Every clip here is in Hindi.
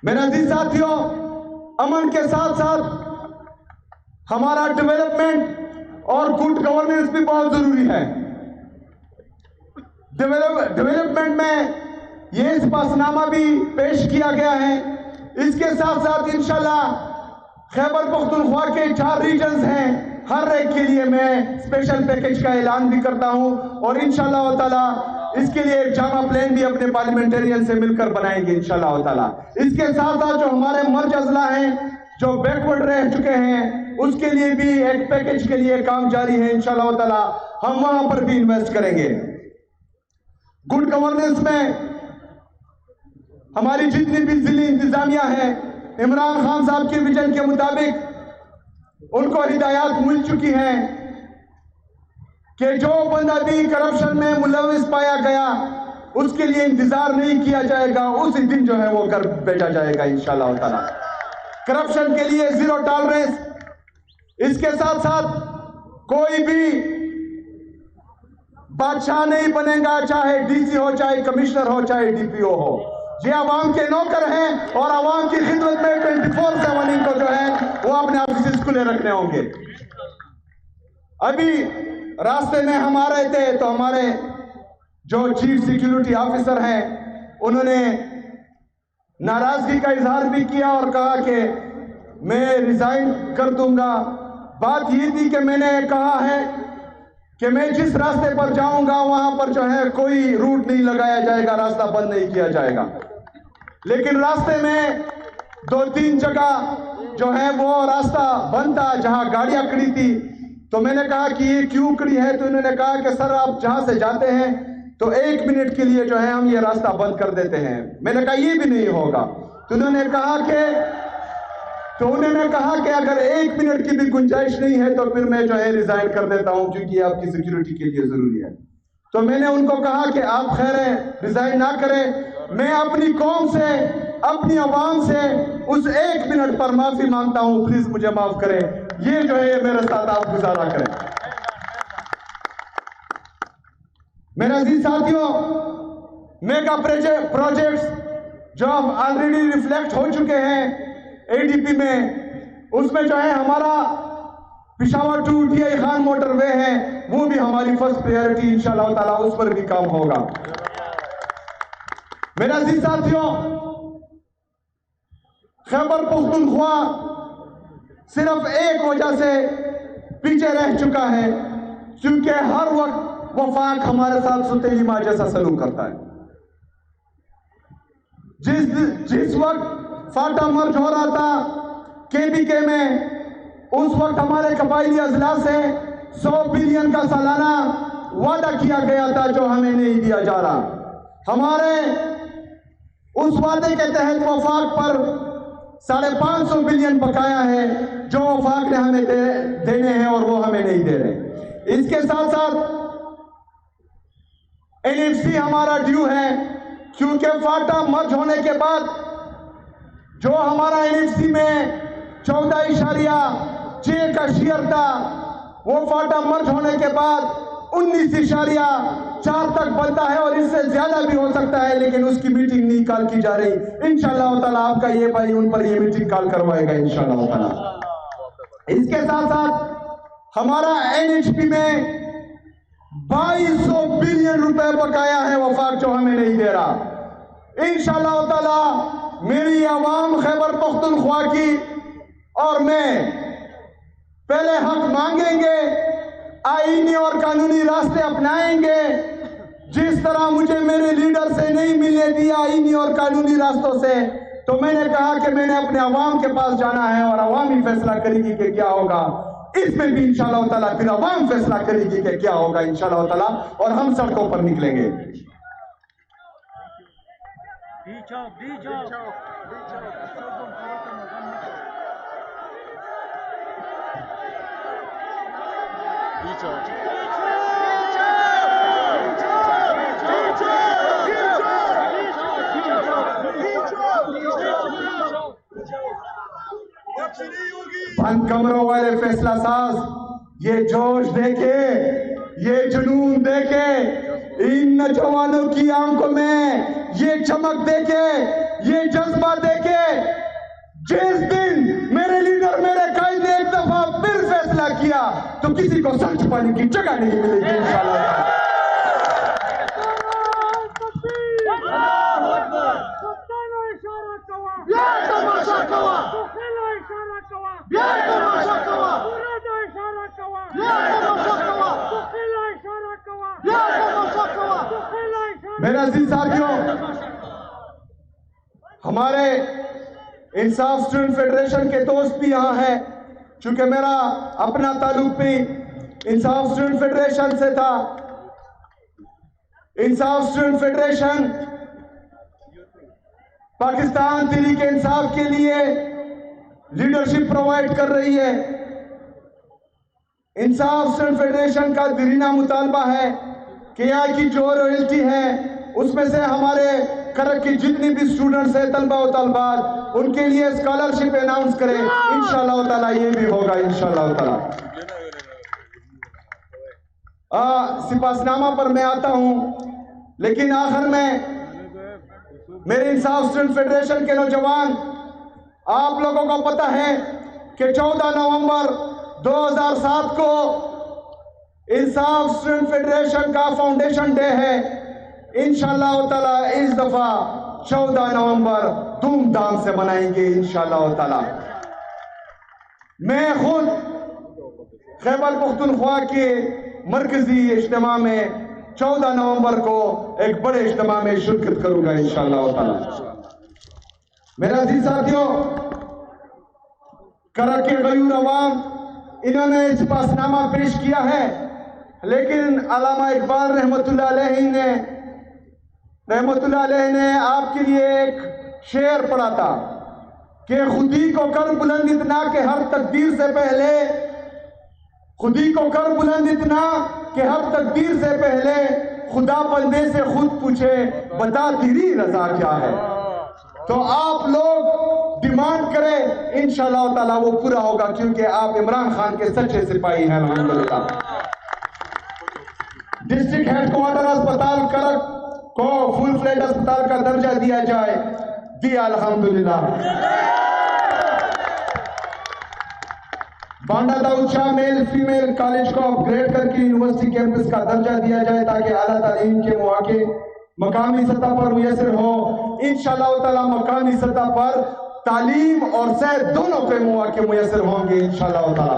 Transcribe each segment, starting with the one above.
मेरे अजीज साथियों, अमन के साथ साथ हमारा डेवलपमेंट और गुड गवर्नेंस भी बहुत जरूरी है। डेवलपमेंट में ये इस्पातनामा भी पेश किया गया है। इसके साथ साथ इंशाल्लाह खैबर पख्तूनख्वा के 4 रीजन्स हैं, हर एक के लिए मैं स्पेशल पैकेज का ऐलान भी करता हूं और इंशाल्लाह ताला इसके लिए एक जामा प्लान भी अपने पार्लियामेंटेरियन से मिलकर बनाएंगे इंशाल्लाह ताला। इसके साथ साथ जो हमारे मर्ज अजला हैं जो बैकवर्ड रह चुके हैं उसके लिए भी एक पैकेज के लिए काम जारी है इंशाल्लाह ताला, हम वहां पर भी इन्वेस्ट करेंगे। गुड गवर्नेंस में हमारी जितनी भी जिली इंतजामिया है, इमरान खान साहब के विजन के मुताबिक उनको हिदायत मिल चुकी है कि जो बंदा भी करप्शन में मुलविस पाया गया उसके लिए इंतजार नहीं किया जाएगा, उसी दिन जो है वो घर भेजा जाएगा इंशाल्लाह ताला। करप्शन के लिए 0 टॉलरेंस। इसके साथ साथ कोई भी बादशाह नहीं बनेगा, चाहे डीसी हो, चाहे कमिश्नर हो, चाहे डीपीओ हो। ये आवाम के नौकर हैं और आवाम की खिदमत में 24/7 इनको जो है वो अपने ऑफिस खुले रखने होंगे। अभी रास्ते में हम आ रहे थे तो हमारे जो चीफ सिक्योरिटी ऑफिसर हैं उन्होंने नाराजगी का इजहार भी किया और कहा कि मैं रिजाइन कर दूंगा। बात ये थी कि मैंने कहा है कि मैं जिस रास्ते पर जाऊंगा वहां पर जो है कोई रूट नहीं लगाया जाएगा, रास्ता बंद नहीं किया जाएगा। लेकिन रास्ते में 2-3 जगह जो है वो रास्ता बंद था जहां गाड़ियां खड़ी थी। तो मैंने कहा कि ये क्यों खड़ी है, तो इन्होंने कहा कि सर आप जहां से जाते हैं तो 1 मिनट के लिए जो है हम ये रास्ता बंद कर देते हैं। मैंने कहा ये भी नहीं होगा। तो उन्होंने कहा कि अगर 1 मिनट की भी गुंजाइश नहीं है तो फिर मैं जो है रिजाइन कर देता हूं क्योंकि आपकी सिक्योरिटी के लिए जरूरी है। तो मैंने उनको कहा कि आप खैर है रिजाइन ना करें, मैं अपनी कौम से, अपनी आवाम से उस 1 मिनट पर माफी मांगता हूं, प्लीज मुझे माफ करें। ये जो है मेरे साथ आप गुजारा करें। मेरे अजीज साथियों, मेगा प्रोजेक्ट्स जो अब ऑलरेडी रिफ्लेक्ट हो चुके हैं एडीपी में, उसमें जो है हमारा पिशावर टू टीआई खान मोटरवे है, वो भी हमारी फर्स्ट प्रायोरिटी इंशाल्लाह ताला, उस पर भी काम होगा। मेरे अजीज साथियों, खैबर पख्तूनख्वा सिर्फ एक वजह से पीछे रह चुका है क्योंकि हर वक्त वफाक हमारे साथ सुतेली मां जैसा सलूक करता है। जिस वक्त फाटा मर्ज हो रहा था केबीके में, उस वक्त हमारे कबायली अजला से 100 बिलियन का सालाना वादा किया गया था जो हमें नहीं दिया जा रहा। हमारे उस वादे के तहत वफाक पर 550 बिलियन बकाया है जो वफाक ने हमें देने हैं और वो हमें नहीं दे रहे। इसके साथ साथ एनएफसी हमारा ड्यू है क्योंकि फाटा मर्ज होने के बाद जो हमारा एनएफसी में 14.6 का शेयर था वो फाटा मर्ज होने के बाद 19.4 तक बनता है और इससे ज्यादा भी हो सकता है, लेकिन उसकी मीटिंग नहीं कॉल की जा रही। इंशाल्लाह ताला आपका ये भाई उन पर ये मीटिंग कॉल करवाएगा इंशाल्लाह ताला। इसके साथ साथ हमारा एनएचपी में 2200 बिलियन रुपए बकाया है वफाक जो हमें नहीं दे रहा। इंशाल्लाह ताला मेरी आवाम खैबर पख्तूनख्वा की और मैं पहले हक मांगेंगे, आईनी और कानूनी रास्ते अपनाएंगे। जिस तरह मुझे मेरे लीडर से नहीं मिलने दिया आईनी और कानूनी रास्तों से, तो मैंने कहा कि मैंने अपने अवाम के पास जाना है और अवाम ही फैसला करेगी कि क्या होगा। इसमें भी इंशाल्लाह ताला फिर अवाम फैसला करेगी कि क्या होगा इंशाल्लाह ताला, और हम सड़कों पर निकलेंगे। बंद कमरों वाले फैसला साज ये जोश देखे, ये जुनून देखे, इन नौजवानों की आंखों में ये चमक देखे, किसी को सर छुपाने की जगह नहीं मिलेगी इंशाल्लाह। मेरे अजीज साथियों, हमारे इंसाफ स्टूडेंट फेडरेशन के दोस्त भी यहाँ हैं। चूंकि मेरा अपना ताल्लुक भी इंसाफ स्टूडेंट फेडरेशन से था। इंसाफ स्टूडेंट फेडरेशन पाकिस्तान तहरीक इंसाफ के लिए लीडरशिप प्रोवाइड कर रही है। इंसाफ स्टूडेंट फेडरेशन का दिलीना मुतालबा है कि यहाँ की जो रॉयल्टी है उसमें से हमारे करक की जितनी भी स्टूडेंट्स हैं, तलबा और तलबात, उनके लिए स्कॉलरशिप अनाउंस करें। इंशाल्लाह ताला ये भी होगा इंशाल्लाह ताला। सिपासनामा पर मैं आता हूं, लेकिन आखिर में मेरे इंसाफ स्टूडेंट फेडरेशन के नौजवान, आप लोगों को पता है कि 14 नवंबर 2007 को इंसाफ स्टूडेंट फेडरेशन का फाउंडेशन डे है। इंशाल्लाह ताला इस दफा 14 नवंबर धूमधाम से मनाएंगे इंशाल्लाह ताला। मैं खुद खैबर पख्तूनख्वा के मरकजी इज्तिमा में 14 नवंबर को एक बड़े इज्तिमा में शिरकत करूंगा इंशाल्लाह ताला। मेरा अजीज साथियों, करक के गयूर अवाम, इन्होंने सिपासनामा पेश किया है, लेकिन अल्लामा इकबाल रहमतुल्लाह अलैह ने आपके लिए एक शेर पढ़ा था कि खुदी को कर बुलंद इतना कि हर तकदीर से पहले, खुदी को कर बुलंद इतना कि हर तकदीर से पहले खुदा बंदे से खुद पूछे बता तेरी रजा क्या है। तो आप लोग डिमांड करें, इंशाल्लाह ताला वो पूरा होगा, क्योंकि आप इमरान खान के सच्चे सिपाही हैं अल्हम्दुलिल्लाह। डिस्ट्रिक्ट हेडक्वार्टर अस्पताल करक को फुल फ्लेड अस्पताल का दर्जा दिया जाए, दिया अल्हम्दुलिल्लाह। Banda Daud Shah male female college को अपग्रेड करके यूनिवर्सिटी कैंपस का दर्जा दिया जाए, ताकि आला तालीम के मौके मकामी सतह पर मुयसर हो। इंशाल्लाह ताला मकामी सतह पर तालीम और सेहत दोनों के मौके मुयसर होंगे इंशाल्लाह ताला।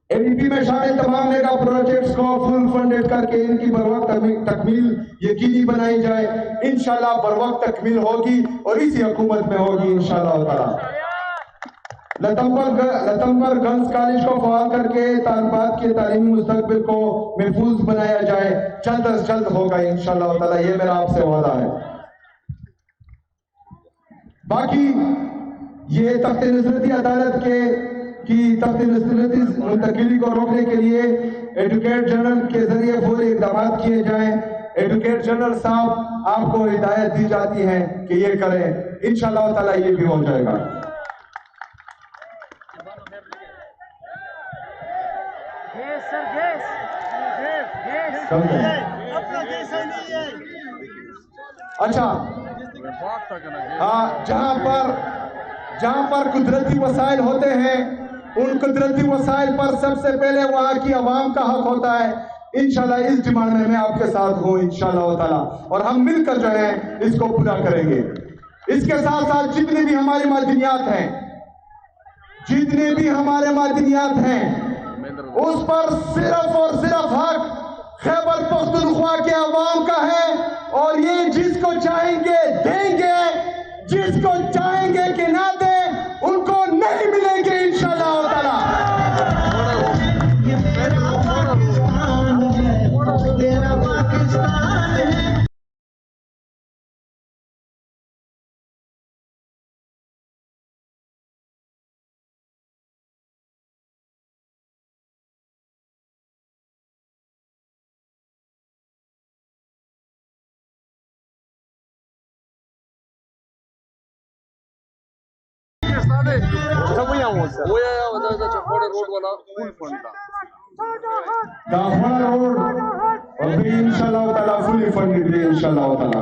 एडीपी में शामिल तमाम मेगा प्रोजेक्ट्स को फुल फंडेड करके इनकी बरवक्त तकमील यकीनी बनाई जाए। इंशाल्लाह बरवक्त तकमील होगी और इसी हुकूमत में होगी इंशाल्लाह ताला। लतम्बर गर्ल्स कॉलेज को फवाल करके तालिबात के तालीमी मुस्तकबिल को महफूज बनाया जाए, जल्द अज जल्द होगा इंशाल्लाह ताला, ये मेरा आपसे वादा है। बाकी ये तख्त नुसरती अदालत की तख्त नुसरती मुंतकिली को रोकने के लिए एडवोकेट जनरल के जरिए फौरी इक़दाम किए जाएं। एडवोकेट जनरल साहब आपको हिदायत दी जाती है कि ये करें, इंशाल्लाह ताला ये भी हो जाएगा। अच्छा, हाँ, जहां पर कुदरती वसाइल होते हैं, उन कुदरती वसाइल पर सबसे पहले वहां की आवाम का हक होता है। इंशाल्लाह इस डिमांड में मैं आपके साथ हूं इंशाल्लाह ताला, और हम मिलकर जो है इसको पूरा करेंगे। इसके साथ साथ जितने भी हमारे मादनियात हैं, उस पर सिर्फ और सिर्फ हक खैबर पख्तूनख्वा के अवाम का है, और ये जिसको चाहेंगे देंगे, जिसको चाहेंगे कि ना दे उनको नहीं मिलेंगे इंशाल्लाह ताला। दाफना रोड अभी इंशाल्लाह ताला फुली फंडेड है इंशाल्लाह ताला।